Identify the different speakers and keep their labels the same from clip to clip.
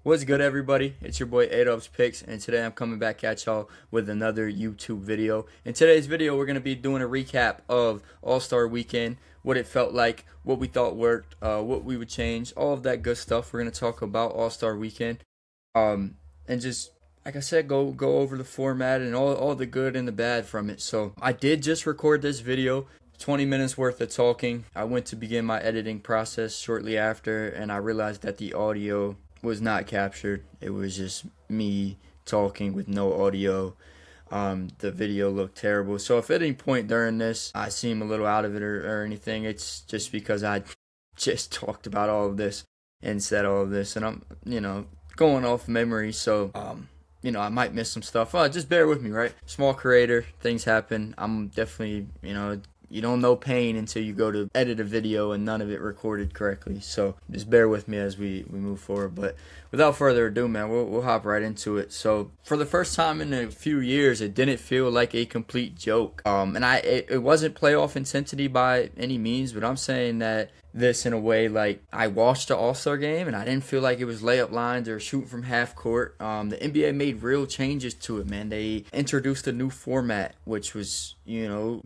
Speaker 1: What's good, everybody? It's your boy Adolph's Picks, and today I'm coming back at y'all with another YouTube video. In today's video, we're going to be doing a recap of All-Star Weekend, what it felt like, what we thought worked, what we would change, all of that good stuff. We're going to talk about All-Star Weekend, and just, like I said, go over the format and all the good and the bad from it. So I did just record this video. 20 minutes worth of talking. I went to begin my editing process shortly after, and I realized that the audio was not captured. It was just me talking with no audio. The video looked terrible. So if at any point during this I seem a little out of it or anything, it's just because I just talked about all of this and said all of this, and I'm, going off memory. So, I might miss some stuff. Just bear with me, right? Small creator, things happen. I'm definitely, you don't know pain until you go to edit a video and none of it recorded correctly. So just bear with me as we move forward. But without further ado, man, we'll hop right into it. So for the first time in a few years, it didn't feel like a complete joke. And it wasn't playoff intensity by any means, but I'm saying that this in a way, like, I watched the All-Star game and I didn't feel like it was layup lines or shooting from half court. The NBA made real changes to it, man. They introduced a new format, which was,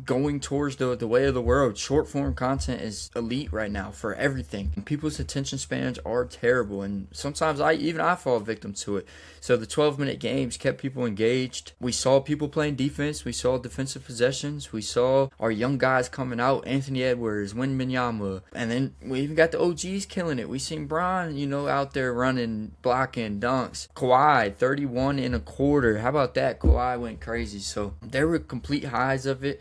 Speaker 1: going towards the way of the world. Short form content is elite right now for everything. And people's attention spans are terrible, and sometimes I fall victim to it. So the 12-minute games kept people engaged. We saw people playing defense. We saw defensive possessions. We saw our young guys coming out. Anthony Edwards, Wemby, and then we even got the OGs killing it. We seen Bron, out there running, blocking, dunks. Kawhi, 31 and a quarter. How about that? Kawhi went crazy. So there were complete highs of it.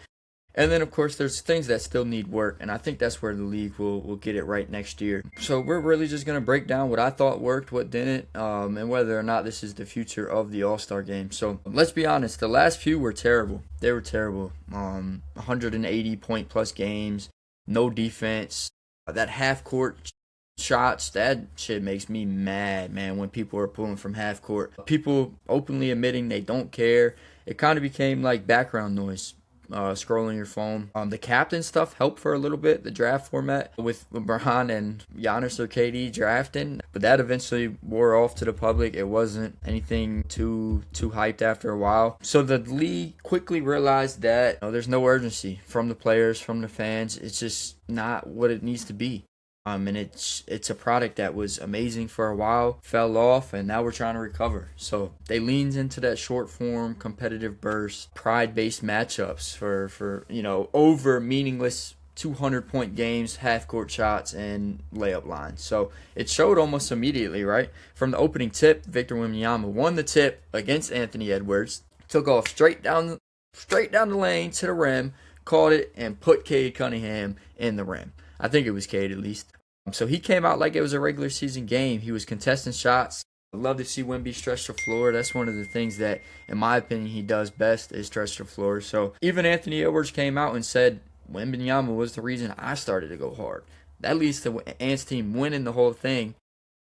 Speaker 1: And then, of course, there's things that still need work, and I think that's where the league will get it right next year. So we're really just going to break down what I thought worked, what didn't, and whether or not this is the future of the All-Star game. So let's be honest, the last few were terrible. They were terrible. 180-point-plus games, no defense, that half-court shots, that shit makes me mad, man, when people are pulling from half court. People openly admitting they don't care. It kind of became like background noise. Scrolling your phone. The captain stuff helped for a little bit, the draft format with LeBron and Giannis or KD drafting, but that eventually wore off to the public. It wasn't anything too hyped after a while. So the league quickly realized that there's no urgency from the players, from the fans. It's just not what it needs to be. And it's a product that was amazing for a while, fell off, and now we're trying to recover. So they leaned into that short form, competitive burst, pride-based matchups for over meaningless 200-point games, half-court shots, and layup lines. So it showed almost immediately, right? From the opening tip, Victor Wembanyama won the tip against Anthony Edwards, took off straight down the lane to the rim, caught it, and put Cade Cunningham in the rim. I think it was Cade at least. So he came out like it was a regular season game. He was contesting shots. I'd love to see Wemby stretch the floor. That's one of the things that, in my opinion, he does best is stretch the floor. So even Anthony Edwards came out and said Wembanyama was the reason I started to go hard. That leads to Ant's team winning the whole thing.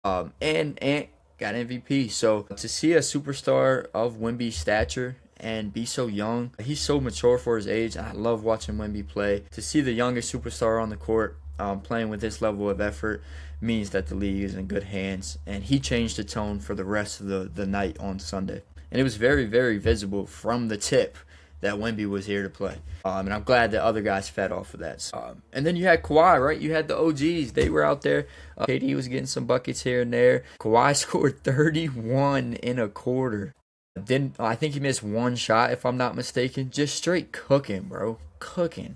Speaker 1: And Ant got MVP. So to see a superstar of Wemby's stature and be so young, he's so mature for his age. I love watching Wemby play. To see the youngest superstar on the court playing with this level of effort means that the league is in good hands, and he changed the tone for the rest of the night on Sunday. And it was very, very visible from the tip that Wemby was here to play. And I'm glad that other guys fed off of that. And then you had Kawhi, right? You had the OGs. They were out there. KD was getting some buckets here and there. Kawhi scored 31 and a quarter. Then I think he missed one shot, if I'm not mistaken. Just straight cooking, bro. Cooking.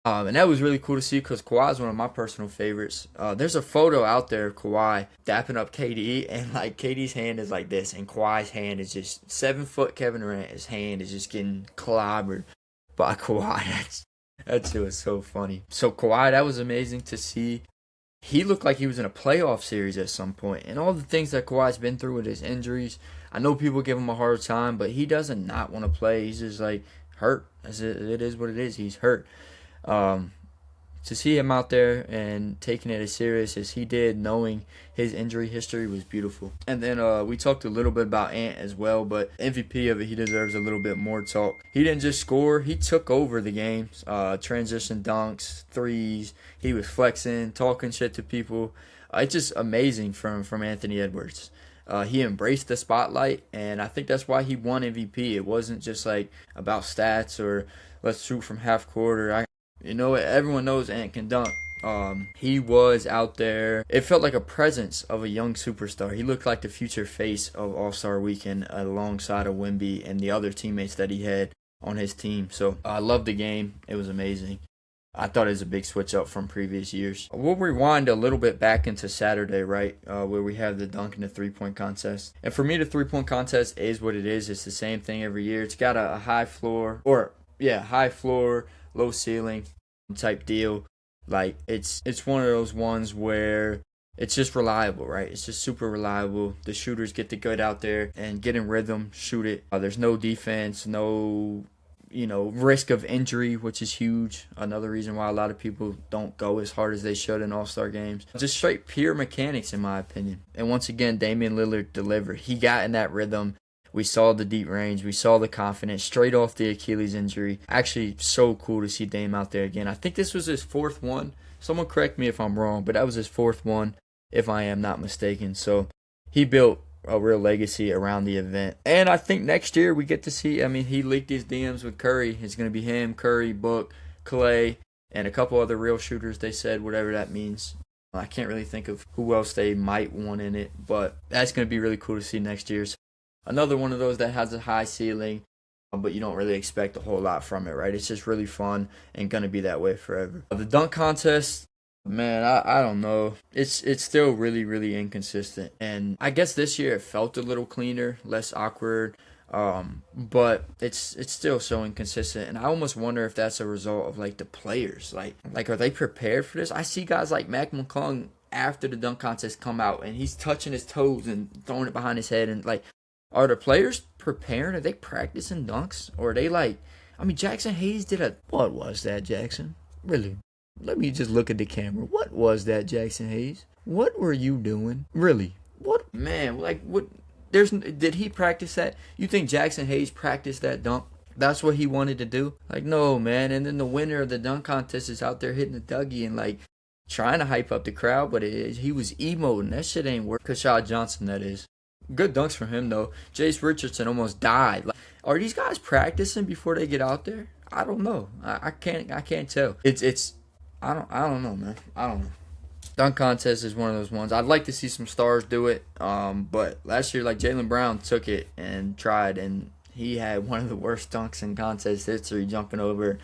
Speaker 1: And that was really cool to see because Kawhi is one of my personal favorites. There's a photo out there of Kawhi dapping up KD, and like KD's hand is like this, and Kawhi's hand is just 7-foot Kevin Durant. His hand is just getting clobbered by Kawhi. That shit was so funny. So Kawhi, that was amazing to see. He looked like he was in a playoff series at some point, and all the things that Kawhi's been through with his injuries. I know people give him a hard time, but he doesn't not want to play. He's just like hurt. It is what it is. He's hurt. To see him out there and taking it as serious as he did, knowing his injury history, was beautiful. And then we talked a little bit about Ant as well, but MVP of it, he deserves a little bit more talk. He didn't just score, he took over the games. Transition dunks, threes, he was flexing, talking shit to people. It's just amazing from Anthony Edwards. He embraced the spotlight, and I think that's why he won MVP. It wasn't just like about stats or let's shoot from half court or everyone knows Ant can dunk. He was out there. It felt like a presence of a young superstar. He looked like the future face of All-Star Weekend alongside of Wemby and the other teammates that he had on his team. So I loved the game. It was amazing. I thought it was a big switch up from previous years. We'll rewind a little bit back into Saturday, right, where we have the dunk and the three-point contest. And for me, the three-point contest is what it is. It's the same thing every year. It's got a high floor, low ceiling type deal. Like, it's one of those ones where it's just reliable, right? It's just super reliable. The shooters get to get out there and get in rhythm, shoot it. There's no defense, no risk of injury, which is huge. Another reason why a lot of people don't go as hard as they should in All-Star games. Just straight pure mechanics, in my opinion. And once again, Damian Lillard delivered. He got in that rhythm. We saw the deep range. We saw the confidence straight off the Achilles injury. Actually, so cool to see Dame out there again. I think this was his fourth one. Someone correct me if I'm wrong, but that was his fourth one, if I am not mistaken. So he built a real legacy around the event. And I think next year we get to see, he leaked his DMs with Curry. It's going to be him, Curry, Book, Clay, and a couple other real shooters, they said, whatever that means. I can't really think of who else they might want in it, but that's going to be really cool to see next year. So another one of those that has a high ceiling, but you don't really expect a whole lot from it, right? It's just really fun and going to be that way forever. The dunk contest, man, I don't know. It's still really, really inconsistent. And I guess this year it felt a little cleaner, less awkward. But it's still so inconsistent. And I almost wonder if that's a result of like the players. Like are they prepared for this? I see guys like Mac McClung after the dunk contest come out and he's touching his toes and throwing it behind his head, and like, are the players preparing? Are they practicing dunks? Or are they like, Jackson Hayes what was that, Jackson? Really? Let me just look at the camera. What was that, Jackson Hayes? What were you doing? Really? What? Man, like, what? Did he practice that? You think Jackson Hayes practiced that dunk? That's what he wanted to do? Like, no, man. And then the winner of the dunk contest is out there hitting the Dougie and, like, trying to hype up the crowd, but he was emoting. That shit ain't work. Kashad Johnson, that is. Good dunks from him, though. Jace Richardson almost died. Like, are these guys practicing before they get out there? I don't know. I can't tell. I don't know, man. I don't know. Dunk contest is one of those ones. I'd like to see some stars do it. But last year, like, Jaylen Brown took it and tried, and he had one of the worst dunks in contest history, jumping over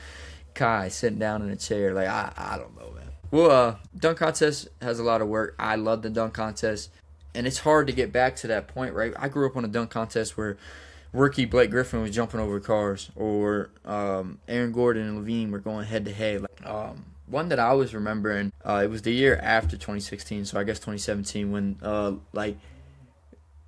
Speaker 1: Kai, sitting down in a chair. Like, I don't know, man. Well, dunk contest has a lot of work. I love the dunk contest. And it's hard to get back to that point, right? I grew up on a dunk contest where rookie Blake Griffin was jumping over cars, or Aaron Gordon and Levine were going head to head. One that I was remembering, it was the year after 2016, so I guess 2017, when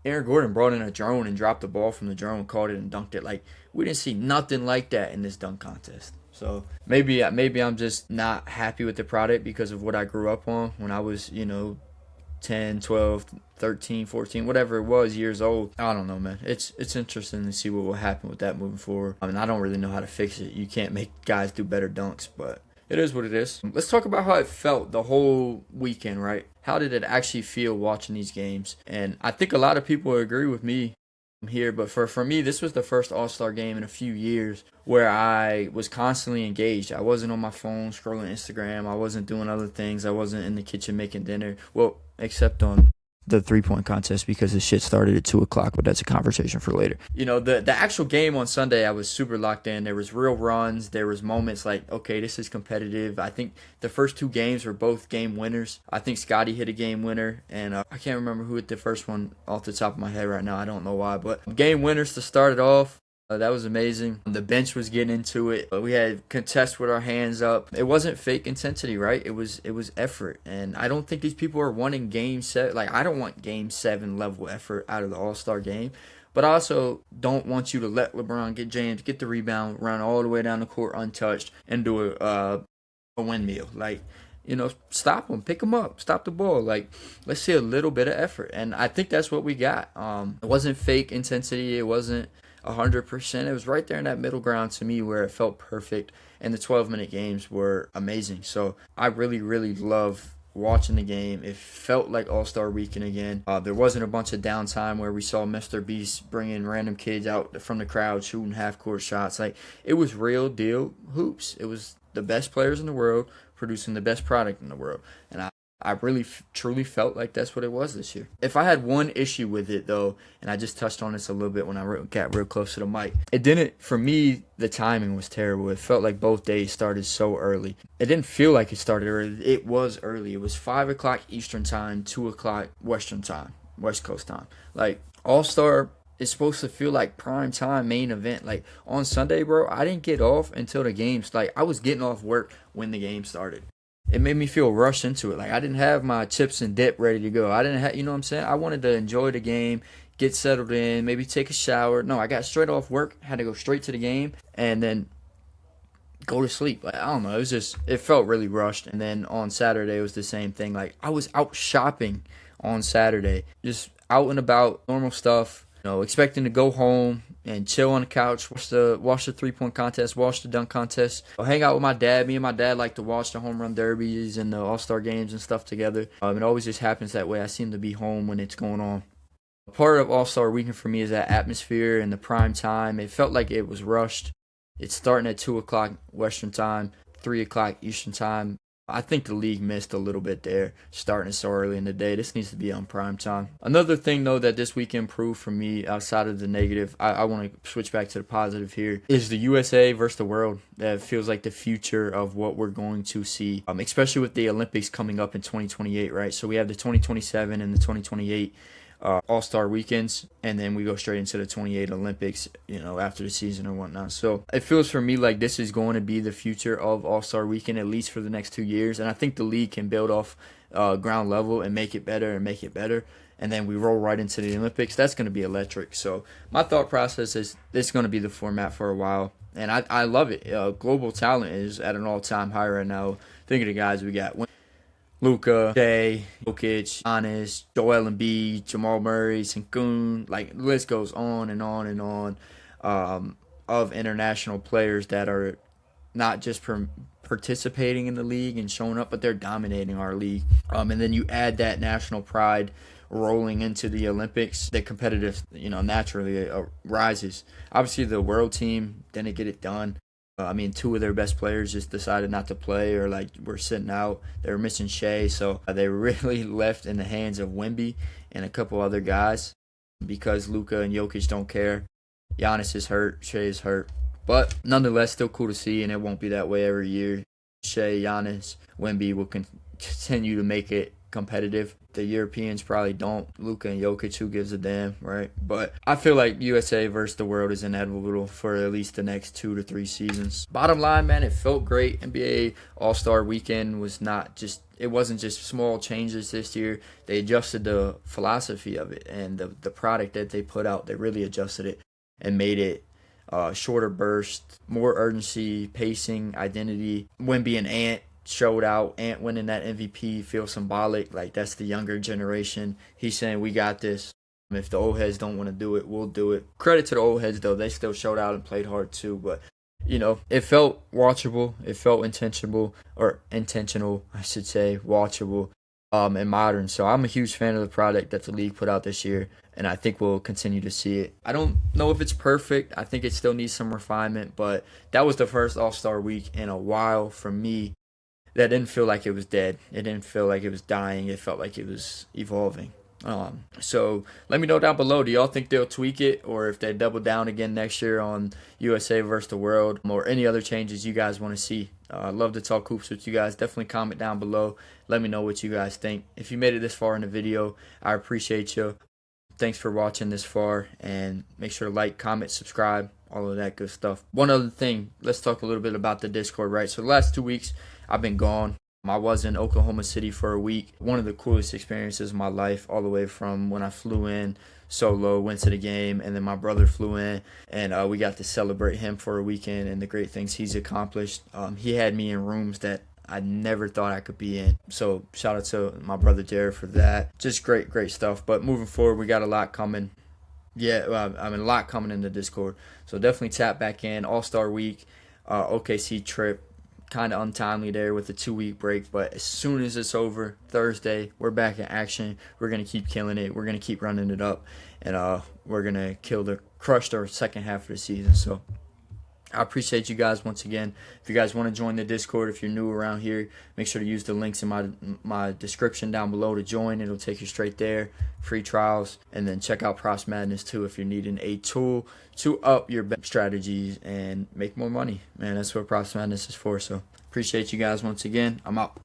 Speaker 1: Aaron Gordon brought in a drone and dropped the ball from the drone, caught it and dunked it. Like, we didn't see nothing like that in this dunk contest. So maybe I'm just not happy with the product because of what I grew up on when I was, 10, 12, 13, 14, whatever it was, years old. I don't know, man. It's interesting to see what will happen with that moving forward. I don't really know how to fix it. You can't make guys do better dunks, but it is what it is. Let's talk about how it felt the whole weekend, right? How did it actually feel watching these games? And I think a lot of people agree with me here, but for me, this was the first All-Star game in a few years where I was constantly engaged. I wasn't on my phone scrolling Instagram. I wasn't doing other things. I wasn't in the kitchen making dinner. Well, except on the three-point contest because the shit started at 2 o'clock, but that's a conversation for later. The actual game on Sunday, I was super locked in. There was real runs. There was moments like, okay, this is competitive. I think the first two games were both game winners. I think Scotty hit a game winner, and I can't remember who hit the first one off the top of my head right now. I don't know why, but game winners to start it off. That was amazing. The bench was getting into it. We had contests with our hands up. It wasn't fake intensity, right? It was effort. And I don't think these people are wanting game 7. Like, I don't want game 7 level effort out of the All-Star game. But I also don't want you to let LeBron get James, get the rebound, run all the way down the court untouched, and do a windmill. Like, stop them, pick them up, stop the ball. Like, let's see a little bit of effort. And I think that's what we got. It wasn't fake intensity. It wasn't 100%. It was right there in that middle ground to me where it felt perfect, and the 12-minute games were amazing. So I really, really love watching the game. It felt like All-Star Weekend again. There wasn't a bunch of downtime where we saw Mr. Beast bringing random kids out from the crowd shooting half-court shots. Like, it was real deal hoops. It was the best players in the world producing the best product in the world. And I really truly felt like that's what it was this year. If I had one issue with it, though, and I just touched on this a little bit when I got real close to the mic, it didn't, for me, the timing was terrible. It felt like both days started so early. It didn't feel like it started early. It was early. It was 5 o'clock Eastern time, 2 o'clock Western time, West Coast time. Like, All-Star is supposed to feel like prime time main event. Like, on Sunday, bro, I didn't get off until the games. Like, I was getting off work when the game started. It made me feel rushed into it. Like, I didn't have my chips and dip ready to go. I didn't have, you know what I'm saying? I wanted to enjoy the game, get settled in, maybe take a shower. No, I got straight off work, had to go straight to the game, and then go to sleep. Like, I don't know. It felt really rushed. And then on Saturday, it was the same thing. Like, I was out shopping on Saturday, just out and about, normal stuff, expecting to go home and chill on the couch, watch the 3-point contest, watch the dunk contest. I'll hang out with my dad. Me and my dad like to watch the home run derbies and the All-Star games and stuff together. It always just happens that way. I seem to be home when it's going on. Part of All-Star Weekend for me is that atmosphere and the prime time. It felt like it was rushed. It's starting at 2 o'clock Western time, 3 o'clock Eastern time. I think the league missed a little bit there, starting so early in the day. This needs to be on prime time. Another thing, though, that this weekend proved for me, outside of the negative, I want to switch back to the positive here, is the USA versus the world. That feels like the future of what we're going to see, especially with the Olympics coming up in 2028, right? So we have the 2027 and the 2028 All-Star weekends, and then we go straight into the 28 Olympics, after the season or whatnot. So it feels for me like this is going to be the future of All-Star weekend, at least for the next 2 years. And I think the league can build off ground level and make it better and make it better. And then we roll right into the Olympics. That's going to be electric. So my thought process is this is going to be the format for a while. And I love it. Global talent is at an all-time high right now. Think of the guys we got. Luka, Shea, Jokic, Giannis, Joel Embiid, Jamal Murray, Sengun, like the list goes on and on and on of international players that are not just participating in the league and showing up, but they're dominating our league. And then you add that national pride rolling into the Olympics, the competitive, naturally rises. Obviously, the world team didn't get it done. 2 of their best players just decided not to play, or were sitting out. They were missing Shea, so they were really left in the hands of Wemby and a couple other guys because Luka and Jokic don't care. Giannis is hurt, Shea is hurt, but nonetheless, still cool to see, and it won't be that way every year. Shea, Giannis, Wemby will continue to make it competitive. The Europeans probably don't. Luka and Jokic, who gives a damn, right? But I feel like USA versus the world is inevitable for at least the next 2 to 3 seasons. Bottom line, man, it felt great. NBA All-Star Weekend it wasn't just small changes this year. They adjusted the philosophy of it and the product that they put out. They really adjusted it and made it shorter burst, more urgency, pacing, identity. Wemby and Ant showed out. Ant winning that MVP feels symbolic. Like, that's the younger generation. He's saying, we got this. If the old heads don't want to do it, we'll do it. Credit to the old heads, though. They still showed out and played hard, too. But, it felt watchable. It felt intentional, I should say, watchable, and modern. So I'm a huge fan of the product that the league put out this year, and I think we'll continue to see it. I don't know if it's perfect. I think it still needs some refinement, but that was the first All-Star week in a while for me that didn't feel like it was dead. It didn't feel like it was dying. It felt like it was evolving. So let me know down below. Do y'all think they'll tweak it, or if they double down again next year on USA versus the world, or any other changes you guys want to see? I'd love to talk hoops with you guys. Definitely comment down below. Let me know what you guys think. If you made it this far in the video, I appreciate you. Thanks for watching this far, and make sure to like, comment, subscribe, all of that good stuff. One other thing, let's talk a little bit about the Discord, right? So the last 2 weeks, I've been gone. I was in Oklahoma City for a week. One of the coolest experiences of my life, all the way from when I flew in solo, went to the game, and then my brother flew in, and we got to celebrate him for a weekend and the great things he's accomplished. He had me in rooms that I never thought I could be in. So shout out to my brother Jared for that. Just great stuff. But moving forward, we got a lot coming. A lot coming in the Discord. So definitely tap back in. All-Star Week, OKC trip. kind of untimely there with the 2-week break, but as soon as it's over, Thursday, we're back in action. We're going to keep killing it. We're going to keep running it up, and we're going to crush the second half of the season. So I appreciate you guys once again. If you guys want to join the Discord, if you're new around here, make sure to use the links in my description down below to join. It'll take you straight there. Free trials. And then check out Props Madness too if you're needing a tool to up your bet strategies and make more money. Man, that's what Props Madness is for. So appreciate you guys once again. I'm out.